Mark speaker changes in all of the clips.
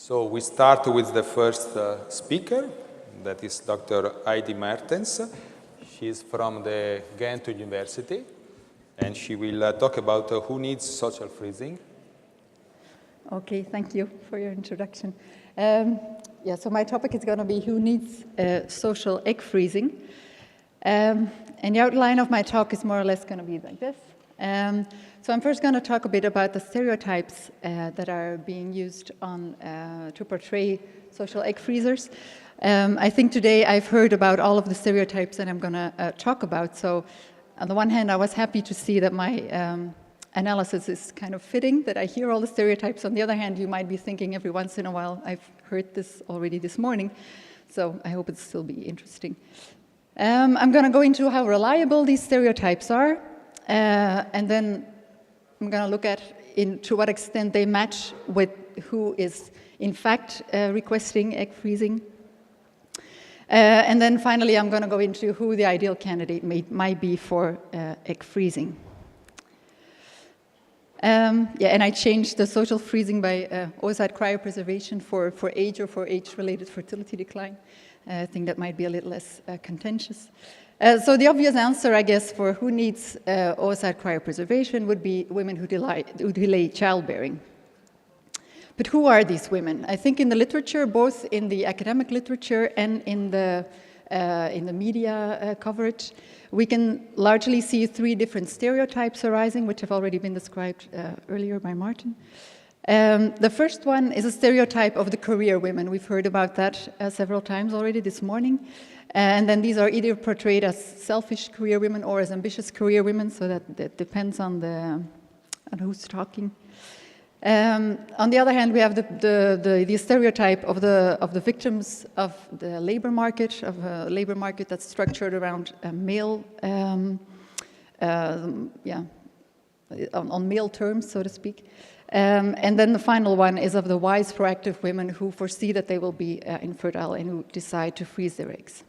Speaker 1: So we start with the first speaker, that is Dr. Heidi Mertes. She is from the Ghent University, and she will talk about who needs social freezing.
Speaker 2: Okay, thank you for your introduction. So my topic is going to be who needs social egg freezing. And the outline of my talk is more or less going to be like this. So I'm first going to talk a bit about the stereotypes that are being used to portray social egg freezers. I think today I've heard about all of the stereotypes that I'm going to talk about. So on the one hand, I was happy to see that my analysis is kind of fitting, that I hear all the stereotypes. On the other hand, you might be thinking every once in a while, I've heard this already this morning. So I hope it'll still be interesting. I'm going to go into how reliable these stereotypes are. And then I'm going to look at to what extent they match with who is in fact requesting egg freezing. And then finally, I'm going to go into who the ideal candidate might be for egg freezing. And I changed the social freezing by oocyte cryopreservation for age or for age-related fertility decline. I think that might be a little less contentious. So the obvious answer, I guess, for who needs oocyte cryopreservation would be women who delay childbearing. But who are these women? I think in the literature, both in the academic literature and in the media coverage, we can largely see three different stereotypes arising, which have already been described earlier by Martin. The first one is a stereotype of the career women. We've heard about that several times already this morning. And then these are either portrayed as selfish career women or as ambitious career women, so that depends on who's talking. On the other hand, we have the stereotype of the victims of the labor market, of a labor market that's structured around male, on male terms, so to speak. And then the final one is of the wise, proactive women who foresee that they will be infertile and who decide to freeze their eggs.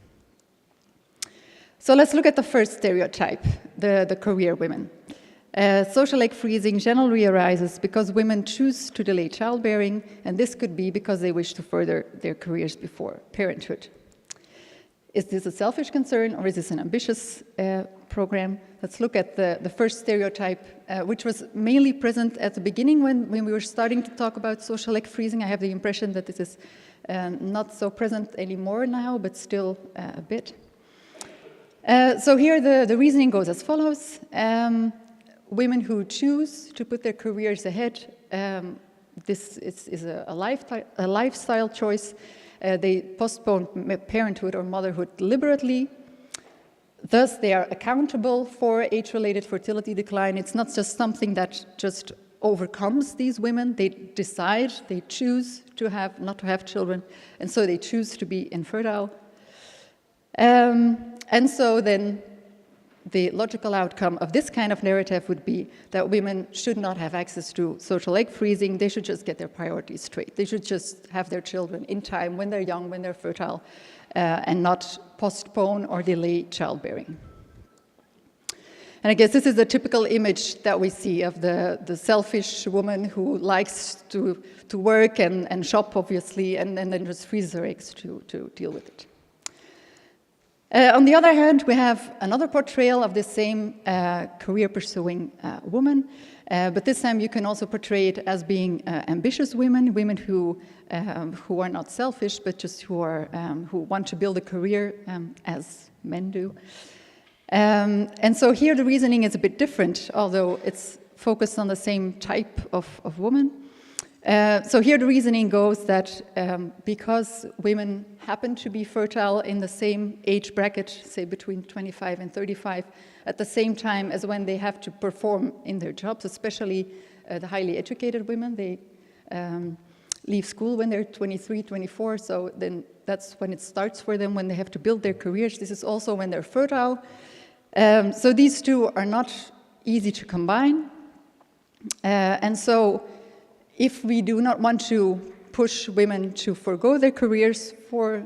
Speaker 2: So let's look at the first stereotype, the career women. Social egg freezing generally arises because women choose to delay childbearing, and this could be because they wish to further their careers before parenthood. Is this a selfish concern, or is this an ambitious program? Let's look at the first stereotype, which was mainly present at the beginning when we were starting to talk about social egg freezing. I have the impression that this is not so present anymore now, but still a bit. So here the reasoning goes as follows. Women who choose to put their careers ahead, this is a lifestyle choice. They postpone parenthood or motherhood deliberately. Thus, they are accountable for age-related fertility decline. It's not just something that just overcomes these women. They decide, they choose not to have children, and so they choose to be infertile. And so then the logical outcome of this kind of narrative would be that women should not have access to social egg freezing. They should just get their priorities straight. They should just have their children in time, when they're young, when they're fertile, and not postpone or delay childbearing. And I guess this is a typical image that we see of the selfish woman who likes to work and shop, obviously, and then just freezes her eggs to deal with it. On the other hand, we have another portrayal of the same career-pursuing woman, but this time you can also portray it as being ambitious women who are not selfish, but just who want to build a career as men do. And so here the reasoning is a bit different, although it's focused on the same type of woman. So here the reasoning goes that because women happen to be fertile in the same age bracket, say between 25 and 35, at the same time as when they have to perform in their jobs, especially the highly educated women, they leave school when they're 23, 24, so then that's when it starts for them, when they have to build their careers. This is also when they're fertile. So these two are not easy to combine. And so if we do not want to push women to forgo their careers for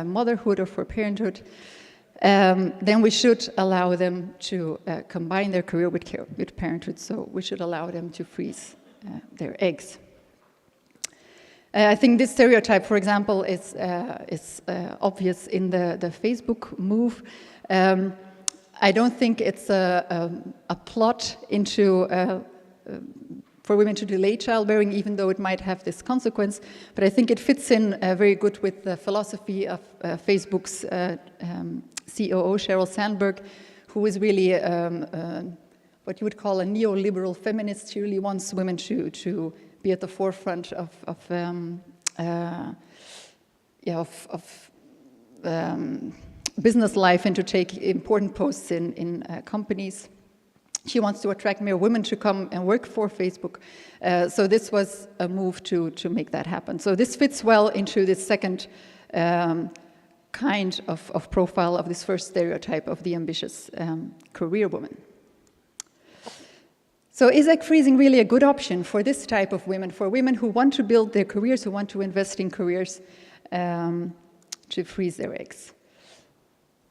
Speaker 2: motherhood or for parenthood, then we should allow them to combine their career with parenthood. So we should allow them to freeze their eggs. I think this stereotype, for example, is obvious in the Facebook move. I don't think it's a plot into for women to delay childbearing, even though it might have this consequence. But I think it fits in very good with the philosophy of Facebook's COO, Sheryl Sandberg, who is really what you would call a neoliberal feminist. She really wants women to be at the forefront of business life and to take important posts in companies. She wants to attract more women to come and work for Facebook. So this was a move to make that happen. So this fits well into this second kind of profile of this first stereotype of the ambitious career woman. So is egg freezing really a good option for this type of women, for women who want to build their careers, who want to invest in careers to freeze their eggs?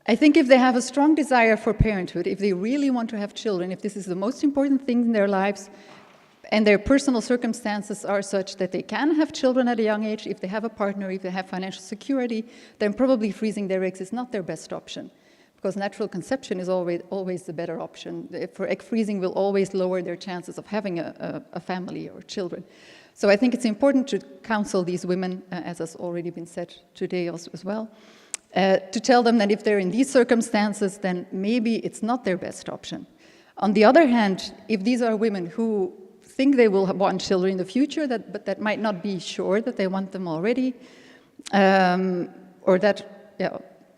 Speaker 2: I think if they have a strong desire for parenthood, if they really want to have children, if this is the most important thing in their lives, and their personal circumstances are such that they can have children at a young age, if they have a partner, if they have financial security, then probably freezing their eggs is not their best option, because natural conception is always the better option. For egg freezing will always lower their chances of having a family or children. So I think it's important to counsel these women, as has already been said today also as well, to tell them that if they're in these circumstances, then maybe it's not their best option. On the other hand, if these are women who think they will want children in the future, but that might not be sure that they want them already, or that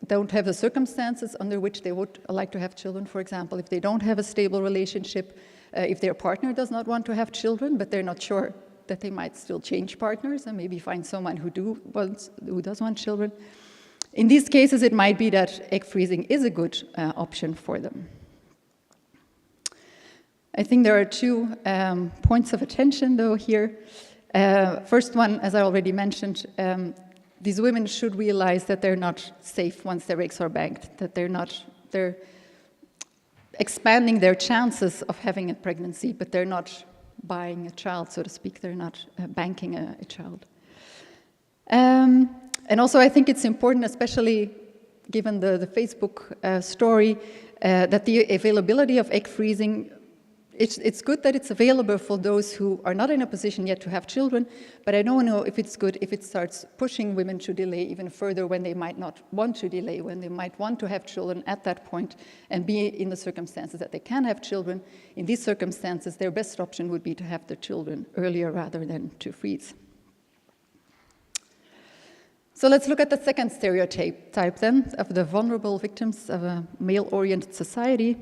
Speaker 2: don't have the circumstances under which they would like to have children, for example, if they don't have a stable relationship, if their partner does not want to have children, but they're not sure that they might still change partners and maybe find someone who does want children. In these cases, it might be that egg freezing is a good option for them. I think there are two points of attention, though, here. First one, as I already mentioned, these women should realize that they're not safe once their eggs are banked, that they're expanding their chances of having a pregnancy, but they're not buying a child, so to speak. They're not banking a child. And also, I think it's important, especially given the Facebook story, that the availability of egg freezing, it's good that it's available for those who are not in a position yet to have children, but I don't know if it's good if it starts pushing women to delay even further when they might not want to delay, when they might want to have children at that point and be in the circumstances that they can have children. In these circumstances, their best option would be to have the children earlier rather than to freeze. So let's look at the second stereotype then of the vulnerable victims of a male-oriented society.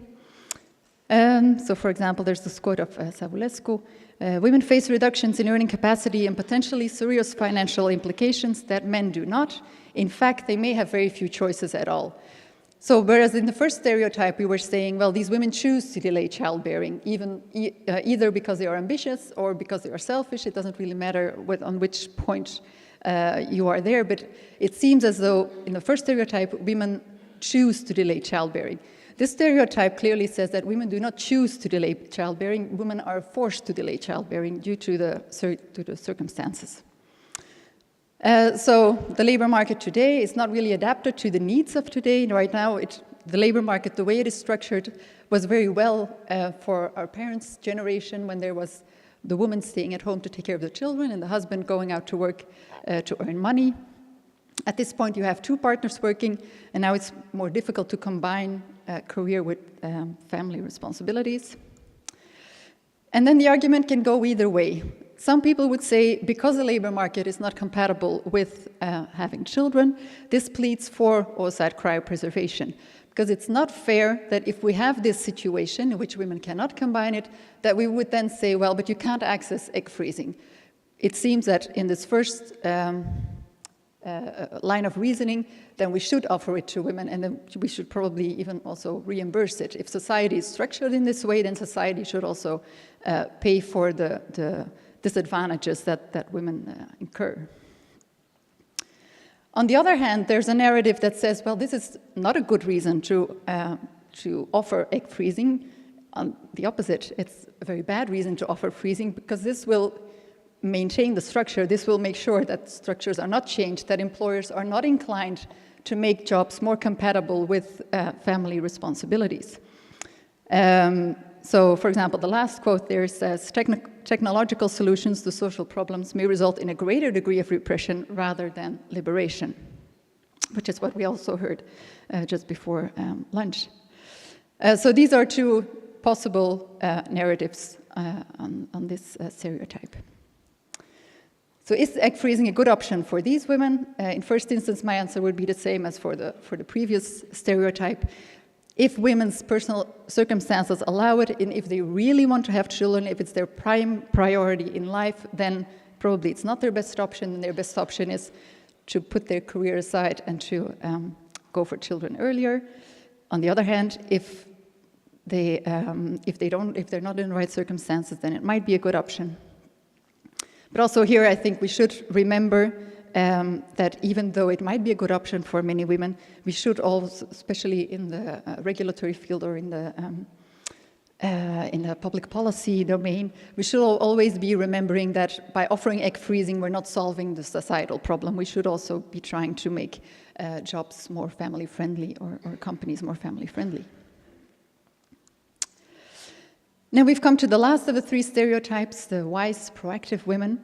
Speaker 2: So, for example, there's this quote of Savulescu, women face reductions in earning capacity and potentially serious financial implications that men do not. In fact, they may have very few choices at all. So, whereas in the first stereotype we were saying, well, these women choose to delay childbearing, either because they are ambitious or because they are selfish. It doesn't really matter on which point you are there, but it seems as though in the first stereotype, women choose to delay childbearing. This stereotype clearly says that women do not choose to delay childbearing. Women are forced to delay childbearing due to the circumstances. So the labor market today is not really adapted to the needs of today. Right now, the labor market, the way it is structured, was very well for our parents' generation when there was the woman staying at home to take care of the children and the husband going out to work to earn money. At this point, you have two partners working, and now it's more difficult to combine career with family responsibilities. And then the argument can go either way. Some people would say, because the labor market is not compatible with having children, this pleads for oocyte cryopreservation. Because it's not fair that if we have this situation in which women cannot combine it, that we would then say, well, but you can't access egg freezing. It seems that in this first line of reasoning, then we should offer it to women, and then we should probably even also reimburse it. If society is structured in this way, then society should also pay for the disadvantages that women incur. On the other hand, there's a narrative that says, well, this is not a good reason to offer egg freezing. On the opposite, it's a very bad reason to offer freezing, because this will maintain the structure, this will make sure that structures are not changed, that employers are not inclined to make jobs more compatible with family responsibilities. So, for example, the last quote there says, technological solutions to social problems may result in a greater degree of repression rather than liberation, which is what we also heard just before lunch. So these are two possible narratives on this stereotype. So is egg freezing a good option for these women? In first instance, my answer would be the same as for the previous stereotype. If women's personal circumstances allow it, and if they really want to have children, if it's their prime priority in life, then probably it's not their best option, and their best option is to put their career aside and to go for children earlier. On the other hand, if they're not in the right circumstances, then it might be a good option. But also here, I think we should remember that even though it might be a good option for many women, we should also, especially in the regulatory field or in the public policy domain, we should always be remembering that by offering egg freezing, we're not solving the societal problem. We should also be trying to make jobs more family-friendly or companies more family-friendly. Now we've come to the last of the three stereotypes, the wise, proactive women.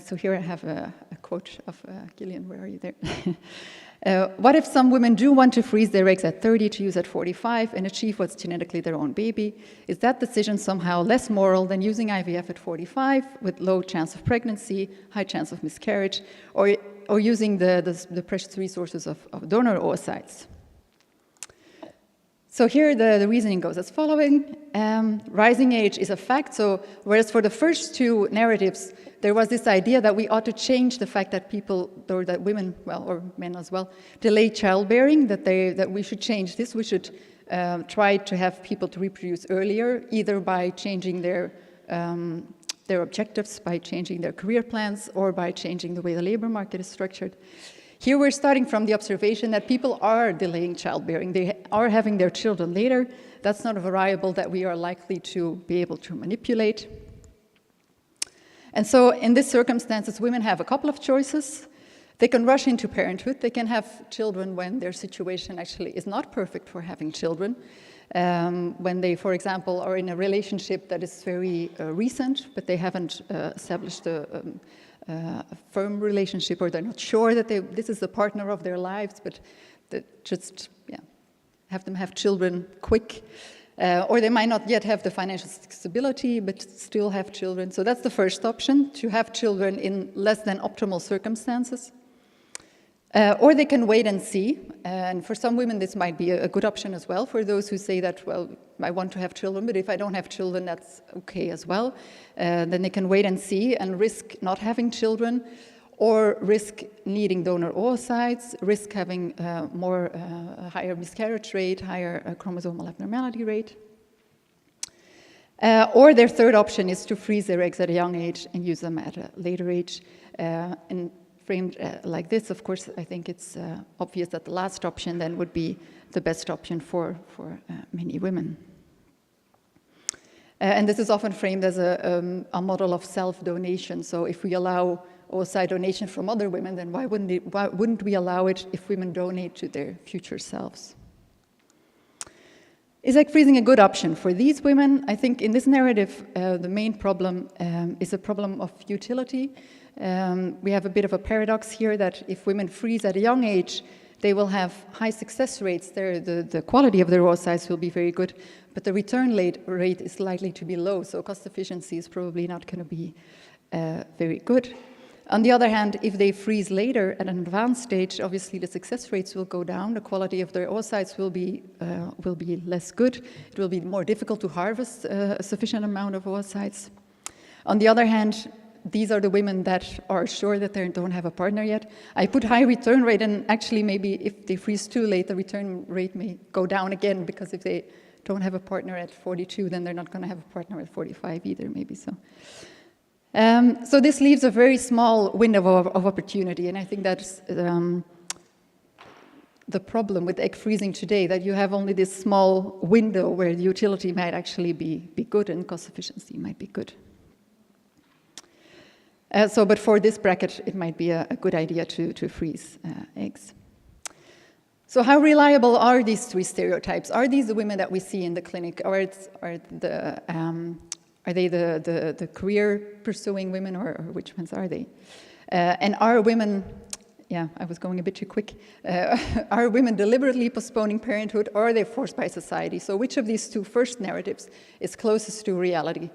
Speaker 2: So here I have a quote of Gillian, where are you there? What if some women do want to freeze their eggs at 30 to use at 45 and achieve what's genetically their own baby? Is that decision somehow less moral than using IVF at 45 with low chance of pregnancy, high chance of miscarriage, or using the precious resources of donor oocytes? So here the reasoning goes as following. Rising age is a fact. So whereas for the first two narratives, there was this idea that we ought to change the fact that people, or that women, well, or men as well, delay childbearing, that we should change this. We should try to have people to reproduce earlier, either by changing their objectives, by changing their career plans, or by changing the way the labor market is structured. Here we're starting from the observation that people are delaying childbearing. They are having their children later. That's not a variable that we are likely to be able to manipulate. And so in these circumstances, women have a couple of choices. They can rush into parenthood. They can have children when their situation actually is not perfect for having children. When they, for example, are in a relationship that is very recent, but they haven't established a firm relationship, or they're not sure that this is the partner of their lives, but just have them have children quick. Or they might not yet have the financial stability, but still have children. So that's the first option, to have children in less than optimal circumstances. Or they can wait and see. And for some women, this might be a good option as well, for those who say that, well, I want to have children, but if I don't have children, that's okay as well. Then they can wait and see and risk not having children, or risk needing donor oocytes, risk having a higher miscarriage rate, higher chromosomal abnormality rate. Or their third option is to freeze their eggs at a young age and use them at a later age. And framed like this, of course, I think it's obvious that the last option then would be the best option for many women. And this is often framed as a model of self-donation. So if we allow oocyte donation from other women, then why wouldn't we allow it if women donate to their future selves? Is egg freezing a good option for these women? I think in this narrative, the main problem is a problem of utility. We have a bit of a paradox here that if women freeze at a young age, they will have high success rates. The quality of their oocytes will be very good, but the return rate is likely to be low, so cost efficiency is probably not going to be very good. On the other hand, if they freeze later at an advanced stage, obviously the success rates will go down, the quality of their oocytes will be less good, it will be more difficult to harvest a sufficient amount of oocytes. On the other hand, these are the women that are sure that they don't have a partner yet. I put high return rate, and actually maybe if they freeze too late, the return rate may go down again, because if they don't have a partner at 42, then they're not going to have a partner at 45 either, maybe so. So this leaves a very small window of opportunity, and I think that's the problem with egg freezing today, that you have only this small window where the utility might actually be good and cost efficiency might be good. But for this bracket, it might be a good idea to freeze eggs. So how reliable are these three stereotypes? Are these the women that we see in the clinic, or are they the career-pursuing women, or which ones are they? And are women, yeah, I was going a bit too quick, are women deliberately postponing parenthood, or are they forced by society? So which of these two first narratives is closest to reality?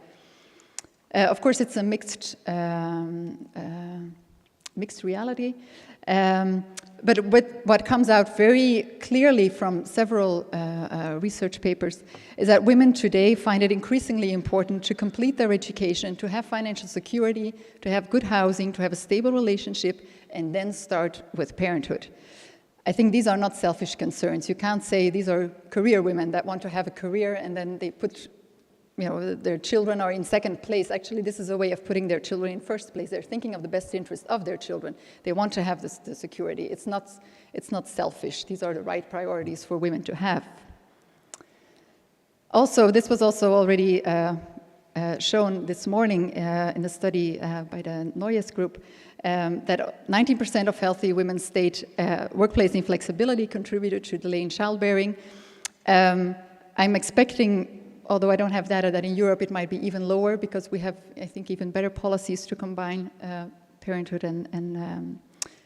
Speaker 2: Of course, it's a mixed reality. But what comes out very clearly from several research papers is that women today find it increasingly important to complete their education, to have financial security, to have good housing, to have a stable relationship, and then start with parenthood. I think these are not selfish concerns. You can't say these are career women that want to have a career and then they put, their children are in second place. Actually, this is a way of putting their children in first place. They're thinking of the best interest of their children. They want to have the security. It's not selfish. These are the right priorities for women to have. Also, this was also already shown this morning in the study by the Noyes group, that 19% of healthy women state workplace inflexibility contributed to delay in childbearing. I'm expecting, although I don't have data, that in Europe it might be even lower because we have, I think, even better policies to combine parenthood and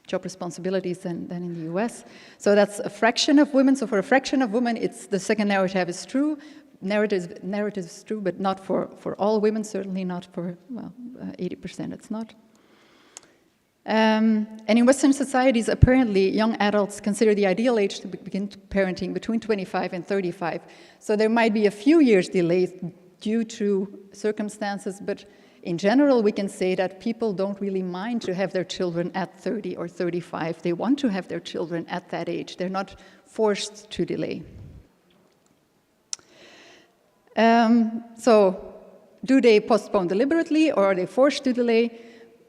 Speaker 2: job responsibilities than in the US. So that's a fraction of women. So for a fraction of women, it's the second narrative is true. Narrative is true, but not for all women, certainly not for, 80% it's not. And in Western societies, apparently, young adults consider the ideal age to begin parenting between 25 and 35. So there might be a few years delay due to circumstances, but in general, we can say that people don't really mind to have their children at 30 or 35. They want to have their children at that age. They're not forced to delay. So do they postpone deliberately, or are they forced to delay?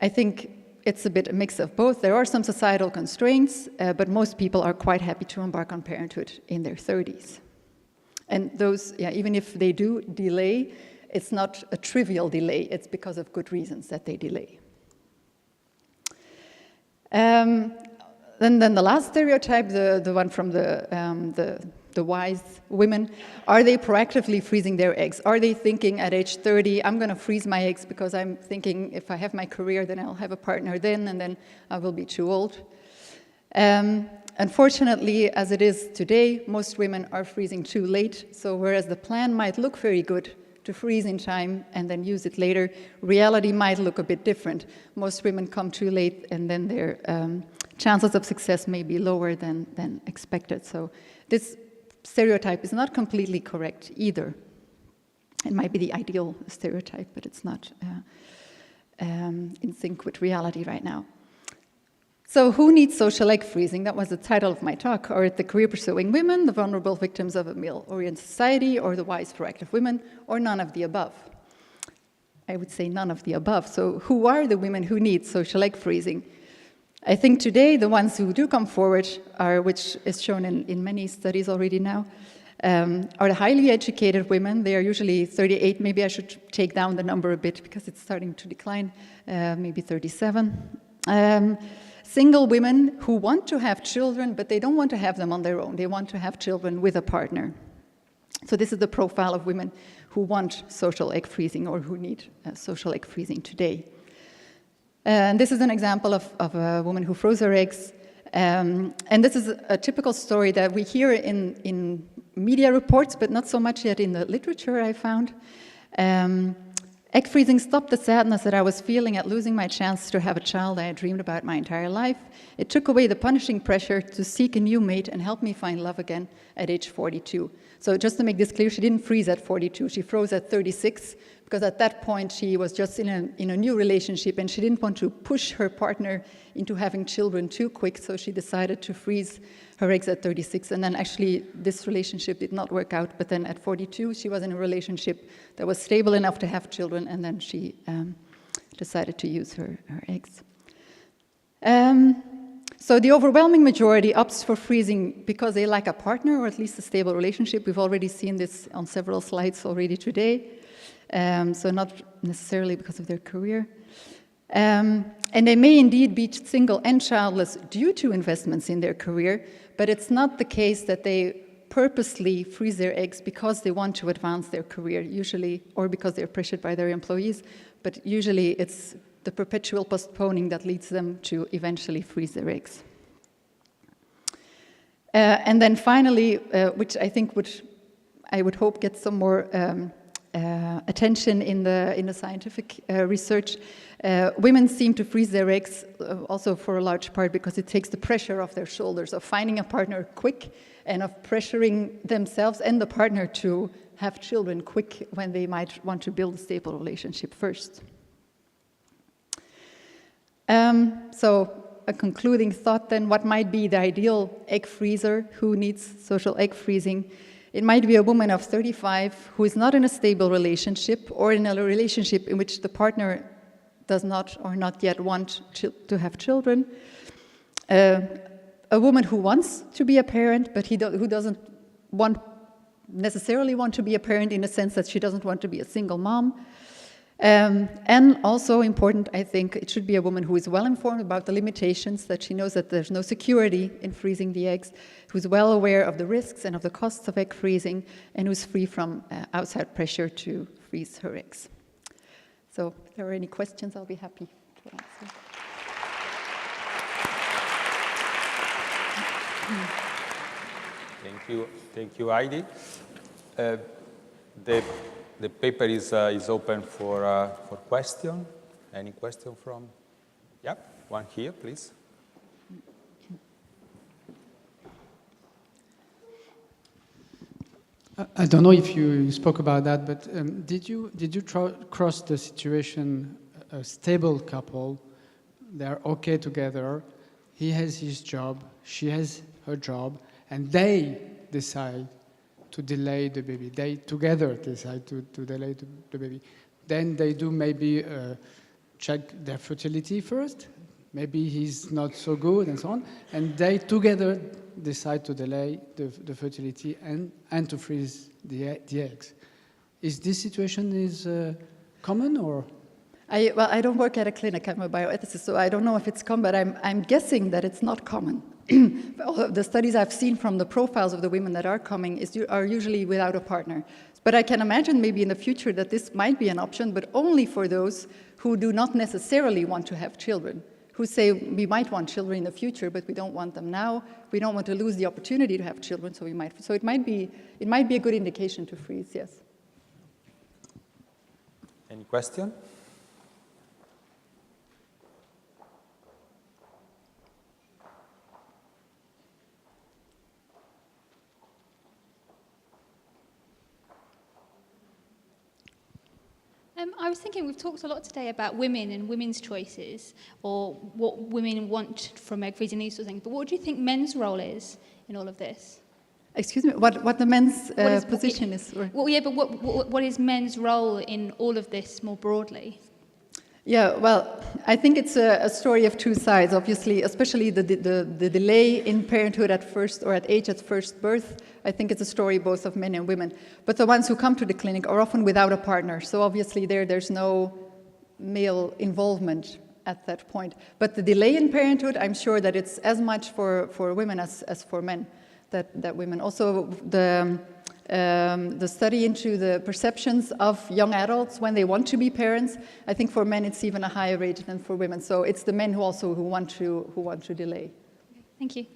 Speaker 2: I think it's a bit a mix of both. There are some societal constraints, but most people are quite happy to embark on parenthood in their 30s. And those, even if they do delay, it's not a trivial delay. It's because of good reasons that they delay. Then the last stereotype, the one from the wise women, are they proactively freezing their eggs? Are they thinking at age 30, I'm going to freeze my eggs because I'm thinking if I have my career, then I'll have a partner then, and then I will be too old? Unfortunately, as it is today, most women are freezing too late. So whereas the plan might look very good to freeze in time and then use it later, reality might look a bit different. Most women come too late, and then their chances of success may be lower than expected. So this stereotype is not completely correct either. It might be the ideal stereotype, but it's not in sync with reality right now. So who needs social egg freezing? That was the title of my talk. Are it the career-pursuing women, the vulnerable victims of a male-oriented society, or the wise, proactive women, or none of the above? I would say none of the above. So who are the women who need social egg freezing? I think today the ones who do come forward are, which is shown in many studies already now, are the highly educated women. They are usually 38. Maybe I should take down the number a bit because it's starting to decline, maybe 37. Single women who want to have children, but they don't want to have them on their own. They want to have children with a partner. So this is the profile of women who want social egg freezing or who need social egg freezing today. And this is an example of a woman who froze her eggs. And this is a typical story that we hear in media reports, but not so much yet in the literature I found. Egg freezing stopped the sadness that I was feeling at losing my chance to have a child I had dreamed about my entire life. It took away the punishing pressure to seek a new mate and helped me find love again at age 42. So just to make this clear, she didn't freeze at 42, she froze at 36, because at that point she was just in a new relationship and she didn't want to push her partner into having children too quick, so she decided to freeze her eggs at 36. And then actually this relationship did not work out, but then at 42 she was in a relationship that was stable enough to have children, and then she decided to use her eggs. So the overwhelming majority opts for freezing because they lack a partner or at least a stable relationship. We've already seen this on several slides already today. So not necessarily because of their career. And they may indeed be single and childless due to investments in their career, but it's not the case that they purposely freeze their eggs because they want to advance their career, usually, or because they're pressured by their employees, but usually it's the perpetual postponing that leads them to eventually freeze their eggs. And then finally, which I think I would hope gets some more attention in the scientific research, women seem to freeze their eggs also for a large part because it takes the pressure off their shoulders of finding a partner quick and of pressuring themselves and the partner to have children quick when they might want to build a stable relationship first. So a concluding thought then, what might be the ideal egg freezer? Who needs social egg freezing? It might be a woman of 35 who is not in a stable relationship or in a relationship in which the partner does not or not yet want to have children. A woman who wants to be a parent, but who doesn't necessarily want to be a parent in the sense that she doesn't want to be a single mom. And also important, I think, it should be a woman who is well informed about the limitations, that she knows that there's no security in freezing the eggs, who's well aware of the risks and of the costs of egg freezing, and who's free from outside pressure to freeze her eggs. So if there are any questions, I'll be happy to answer.
Speaker 1: Thank you, Heidi. The paper is open for question. Any question from? Yeah, one here, please.
Speaker 3: I don't know if you spoke about that, but did you cross the situation, a stable couple, they're okay together, he has his job, she has her job, and they decide to delay the baby. They together decide to delay the baby. Then they do maybe check their fertility first. Maybe he's not so good and so on. And they together decide to delay the fertility and to freeze the eggs. Is this situation common or?
Speaker 2: I don't work at a clinic. I'm a bioethicist, so I don't know if it's common, but I'm guessing that it's not common. The studies I've seen from the profiles of the women that are coming are usually without a partner. But I can imagine maybe in the future that this might be an option, but only for those who do not necessarily want to have children, who say we might want children in the future, but we don't want them now. We don't want to lose the opportunity to have children, so we might. So it might be a good indication to freeze. Yes.
Speaker 1: Any question?
Speaker 4: I was thinking, we've talked a lot today about women and women's choices, or what women want from egg freezing, these sort of things. But what do you think men's role is in all of this?
Speaker 2: Excuse me, what the men's position is?
Speaker 4: Well, yeah, but what is men's role in all of this more broadly?
Speaker 2: Yeah, well, I think it's a story of two sides, obviously, especially the delay in parenthood at first birth. I think it's a story both of men and women. But the ones who come to the clinic are often without a partner, so obviously there's no male involvement at that point. But the delay in parenthood, I'm sure that it's as much for women as for men, that women. Also, the study into the perceptions of young adults when they want to be parents, I think for men it's even a higher rate than for women. So it's the men who want to delay.
Speaker 4: Thank you.